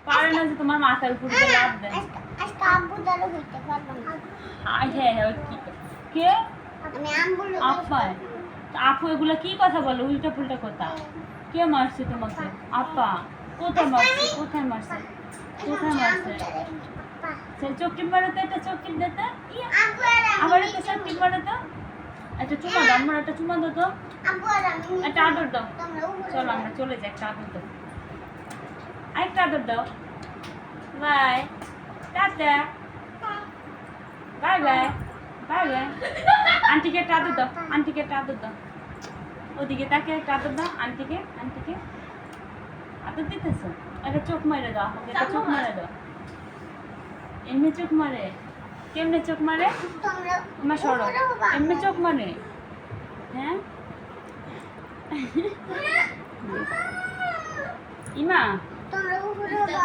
পারে না যে তোমার মাথার উপর দিয়ে লাফ দেয়। আজকে আব্বু দ্বারা হইতে পারবো না। হ্যাঁ হ্যাঁ কে আমি আম্বুলে আপ্পায় আপু এগুলা কি কথা বলো উল্টা পুল্টা কথা কে মারছে তোমাকে আপা কোথায় মারছে কোথায় মারছে কোথায় মারছে সে চোখটি মারো তো একটা চোখটি দিতে আব্বু আর আবার একটা চোখটি মারো তো একটা চুমা দাও আমার একটা চুমা দাও তো আব্বু আর আমি একটা আদর দাও তোমরা উপরে চলো আমরা চলে যাই একটা আদর দাও আরেকটা আদর দাও বাই টাটা বাই বাই বাই বাই আন্টিকে একটা আদর দাও আন্টিকে একটা আদর দাও ওদিকে তাকে একটা আদর দাও আন্টিকে আন্টিকে আদর দিতেছো একটা চোখ মারে দাও আমাকে একটা চোখ মারে দাও এমনি চোখ মারে কেমনে চোখ মারে তোমরা আমার সরো উপরে হবা। এমনি চোখ মারে হ্যাঁ ইমা তোমরা উপরে হবা।